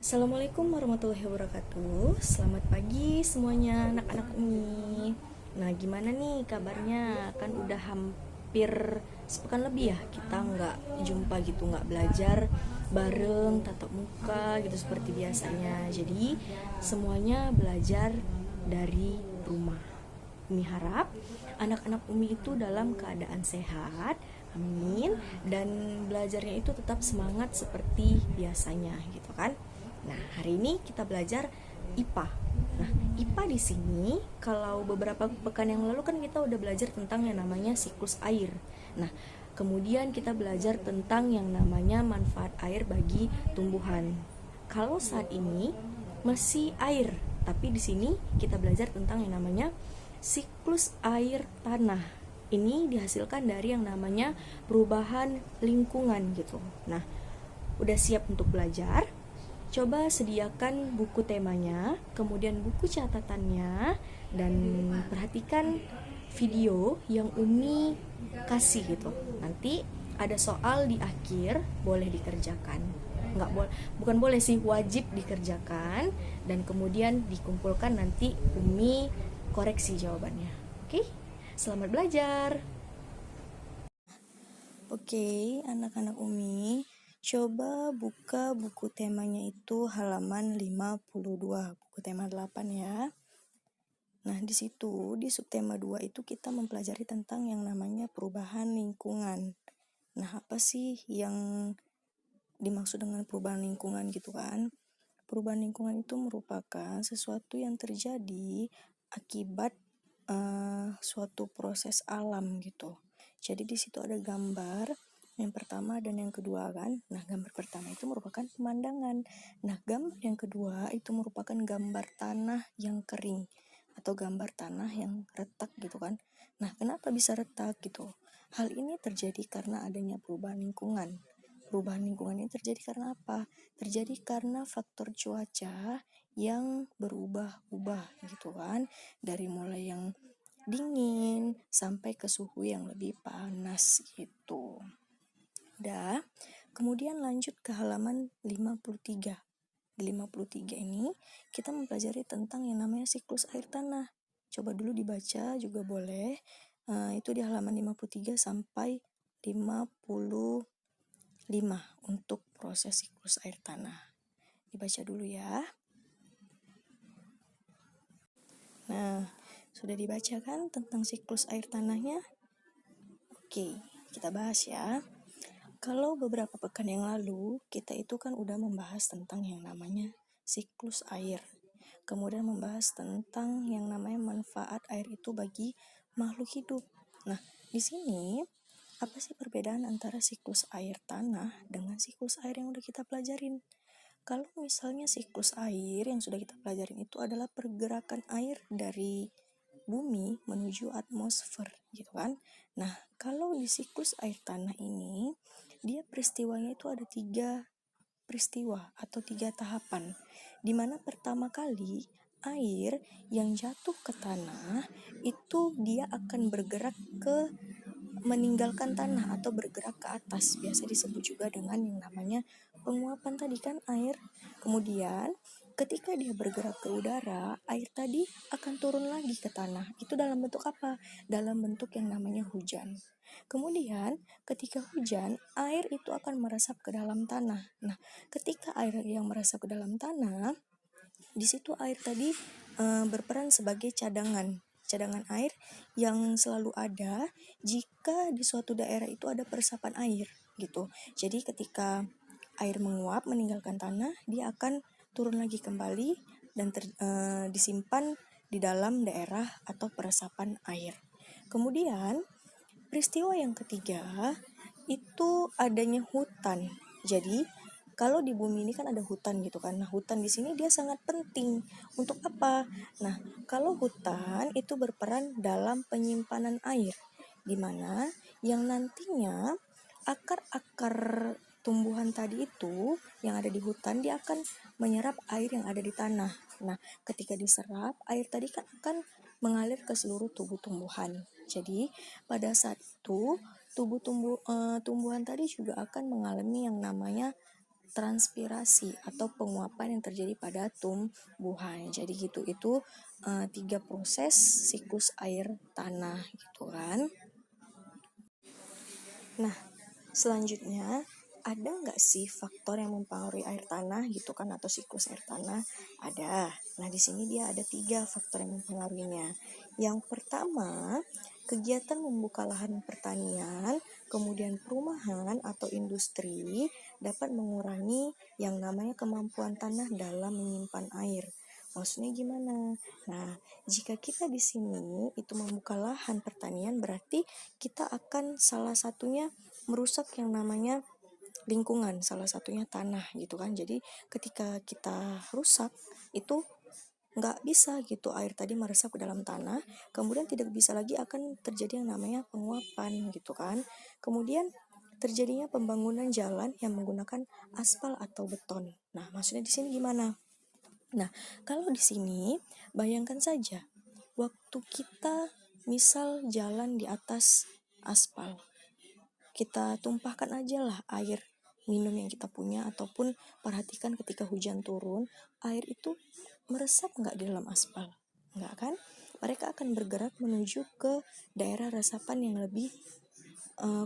Assalamualaikum warahmatullahi wabarakatuh. Selamat pagi semuanya anak-anak Umi. Nah, gimana nih kabarnya? Kan udah hampir sepekan lebih ya kita nggak jumpa gitu, nggak belajar bareng tatap muka gitu seperti biasanya. Jadi semuanya belajar dari rumah. Umi harap anak-anak Umi itu dalam keadaan sehat, amin, dan belajarnya itu tetap semangat seperti biasanya gitu kan. Nah, hari ini kita belajar IPA. Nah, IPA di sini kalau beberapa pekan yang lalu kan kita udah belajar tentang yang namanya siklus air. Nah, kemudian kita belajar tentang yang namanya manfaat air bagi tumbuhan. Kalau saat ini masih air, tapi di sini kita belajar tentang yang namanya siklus air tanah. Ini dihasilkan dari yang namanya perubahan lingkungan gitu. Nah, udah siap untuk belajar? Coba sediakan buku temanya, kemudian buku catatannya, dan perhatikan video yang Umi kasih gitu. Nanti ada soal di akhir, boleh dikerjakan. Nggak boleh, bukan boleh sih, wajib dikerjakan, dan kemudian dikumpulkan nanti Umi koreksi jawabannya. Oke? Selamat belajar. Oke, anak-anak Umi, coba buka buku temanya itu halaman 52, buku tema 8 ya. Nah, di situ di subtema 2 itu kita mempelajari tentang yang namanya perubahan lingkungan. Nah, apa sih yang dimaksud dengan perubahan lingkungan gitu kan? Perubahan lingkungan itu merupakan sesuatu yang terjadi akibat suatu proses alam gitu. Jadi di situ ada gambar yang pertama dan yang kedua kan. Nah, gambar pertama itu merupakan pemandangan. Nah, gambar yang kedua itu merupakan gambar tanah yang kering atau gambar tanah yang retak gitu kan. Nah, kenapa bisa retak gitu? Hal ini terjadi karena adanya perubahan lingkungan. Perubahan lingkungan ini terjadi karena apa? Terjadi karena faktor cuaca yang berubah-ubah gitu kan. Dari mulai yang dingin sampai ke suhu yang lebih panas gitu. Udah, kemudian lanjut ke halaman 53. Di 53 ini kita mempelajari tentang yang namanya siklus air tanah. Coba dulu dibaca juga boleh. Itu di halaman 53 sampai 55 untuk proses siklus air tanah. Dibaca dulu ya. Nah, sudah dibaca kan tentang siklus air tanahnya? Oke, kita bahas ya. Kalau beberapa pekan yang lalu, kita itu kan udah membahas tentang yang namanya siklus air. Kemudian membahas tentang yang namanya manfaat air itu bagi makhluk hidup. Nah, di sini apa sih perbedaan antara siklus air tanah dengan siklus air yang udah kita pelajarin? Kalau misalnya siklus air yang sudah kita pelajarin itu adalah pergerakan air dari bumi menuju atmosfer gitu kan. Nah, kalau di siklus air tanah ini, dia peristiwanya itu ada 3 peristiwa atau 3 tahapan. Dimana pertama kali air yang jatuh ke tanah itu dia akan bergerak ke meninggalkan tanah atau bergerak ke atas, biasa disebut juga dengan yang namanya penguapan tadi kan air. Kemudian ketika dia bergerak ke udara, air tadi akan turun lagi ke tanah. Itu dalam bentuk apa? Dalam bentuk yang namanya hujan. Kemudian ketika hujan, air itu akan meresap ke dalam tanah. Nah, ketika air yang meresap ke dalam tanah, di situ air tadi berperan sebagai cadangan air yang selalu ada jika di suatu daerah itu ada peresapan air gitu. Jadi ketika air menguap meninggalkan tanah, dia akan turun lagi kembali dan disimpan di dalam daerah atau peresapan air. Kemudian peristiwa yang ketiga itu adanya hutan. Jadi kalau di bumi ini kan ada hutan gitu kan. Nah, hutan di sini dia sangat penting. Untuk apa? Nah, kalau hutan itu berperan dalam penyimpanan air, di mana yang nantinya akar-akar tumbuhan tadi itu yang ada di hutan dia akan menyerap air yang ada di tanah. Nah, ketika diserap, air tadi kan akan mengalir ke seluruh tubuh tumbuhan. Jadi, pada saat itu tumbuhan tadi juga akan mengalami yang namanya transpirasi atau penguapan yang terjadi pada tumbuhan. Jadi gitu, itu 3 proses siklus air tanah gitu kan. Nah, selanjutnya ada nggak sih faktor yang mempengaruhi air tanah gitu kan, atau siklus air tanah? Ada. Nah, di sini dia ada 3 faktor yang mempengaruhinya. Yang pertama, kegiatan membuka lahan pertanian, kemudian perumahan atau industri dapat mengurangi yang namanya kemampuan tanah dalam menyimpan air. Maksudnya gimana? Nah, jika kita di sini itu membuka lahan pertanian, berarti kita akan salah satunya merusak yang namanya lingkungan, salah satunya tanah gitu kan. Jadi ketika kita rusak itu nggak bisa gitu air tadi meresap ke dalam tanah, kemudian tidak bisa lagi akan terjadi yang namanya penguapan gitu kan. Kemudian terjadinya pembangunan jalan yang menggunakan aspal atau beton. Nah, maksudnya di sini gimana? Nah, kalau di sini bayangkan saja waktu kita misal jalan di atas aspal, kita tumpahkan aja lah air minum yang kita punya, ataupun perhatikan ketika hujan turun, air itu meresap nggak di dalam aspal? Nggak kan? Mereka akan bergerak menuju ke daerah resapan yang lebih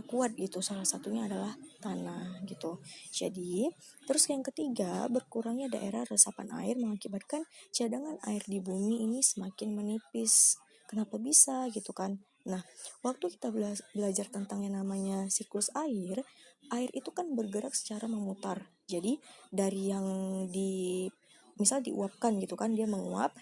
kuat gitu, salah satunya adalah tanah gitu. Jadi terus yang ketiga, berkurangnya daerah resapan air mengakibatkan cadangan air di bumi ini semakin menipis. Kenapa bisa gitu kan? Nah, waktu kita belajar tentang yang namanya siklus air itu kan bergerak secara memutar. Jadi dari yang misal diuapkan gitu kan, dia menguap,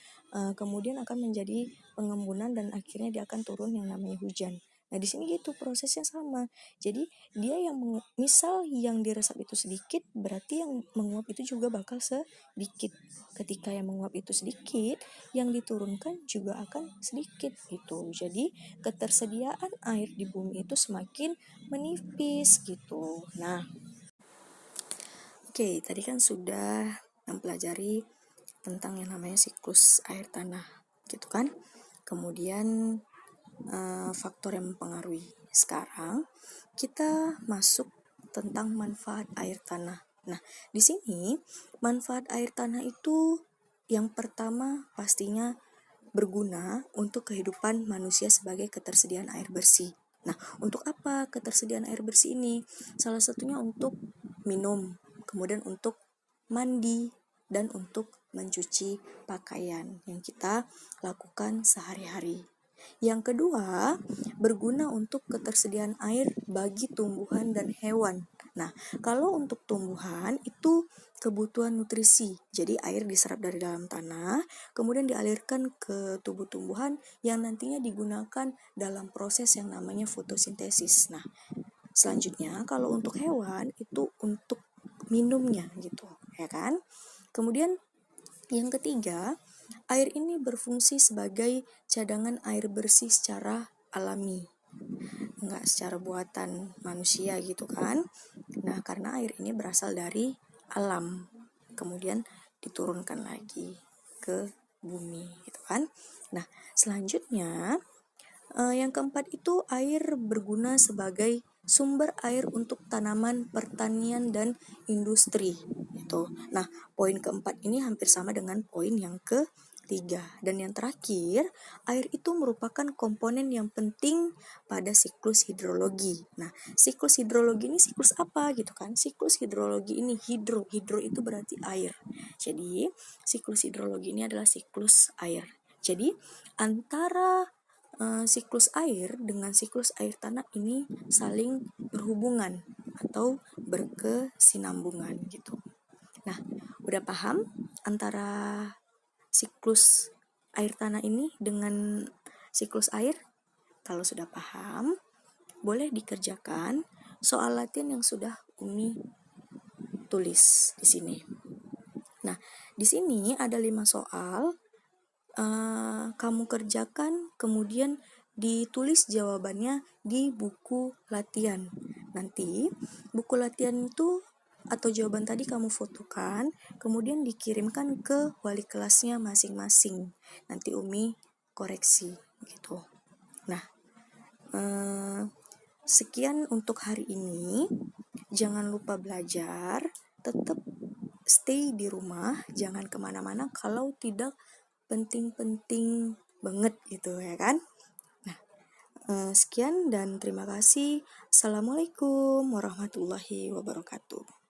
kemudian akan menjadi pengembunan dan akhirnya dia akan turun yang namanya hujan. Nah, di sini gitu prosesnya sama. Jadi dia yang misal yang diresap itu sedikit, berarti yang menguap itu juga bakal sedikit. Ketika yang menguap itu sedikit, yang diturunkan juga akan sedikit gitu. Jadi ketersediaan air di bumi itu semakin menipis gitu. Nah, oke, tadi kan sudah mempelajari tentang yang namanya siklus air tanah gitu kan. Kemudian faktor yang mempengaruhi. Sekarang kita masuk tentang manfaat air tanah. Nah, di sini manfaat air tanah itu yang pertama pastinya berguna untuk kehidupan manusia sebagai ketersediaan air bersih. Nah, untuk apa ketersediaan air bersih ini? Salah satunya untuk minum, kemudian untuk mandi, dan untuk mencuci pakaian yang kita lakukan sehari-hari. Yang kedua, berguna untuk ketersediaan air bagi tumbuhan dan hewan. Nah, kalau untuk tumbuhan itu kebutuhan nutrisi. Jadi air diserap dari dalam tanah, kemudian dialirkan ke tubuh tumbuhan yang nantinya digunakan dalam proses yang namanya fotosintesis. Nah, selanjutnya kalau untuk hewan itu untuk minumnya gitu, ya kan? Kemudian yang ketiga, air ini berfungsi sebagai cadangan air bersih secara alami, enggak secara buatan manusia gitu kan. Nah, karena air ini berasal dari alam, kemudian diturunkan lagi ke bumi gitu kan. Nah, selanjutnya yang keempat itu air berguna sebagai sumber air untuk tanaman pertanian dan industri gitu. Nah, poin keempat ini hampir sama dengan poin yang ketiga. Dan yang terakhir, air itu merupakan komponen yang penting pada siklus hidrologi. Nah, siklus hidrologi ini siklus apa gitu kan? Siklus hidrologi ini hidro itu berarti air. Jadi, siklus hidrologi ini adalah siklus air. Jadi, antara siklus air dengan siklus air tanah ini saling berhubungan atau berkesinambungan gitu. Nah, udah paham antara siklus air tanah ini dengan siklus air? Kalau sudah paham, boleh dikerjakan soal latihan yang sudah Umi tulis di sini. Nah, di sini ada 5 soal. Kamu kerjakan, kemudian ditulis jawabannya di buku latihan. Nanti buku latihan itu atau jawaban tadi kamu fotokan, kemudian dikirimkan ke wali kelasnya masing-masing. Nanti Umi koreksi gitu. Nah, sekian untuk hari ini. Jangan lupa belajar tetap stay di rumah, jangan kemana-mana kalau tidak penting-penting banget gitu ya kan. Nah, sekian dan terima kasih. Assalamualaikum warahmatullahi wabarakatuh.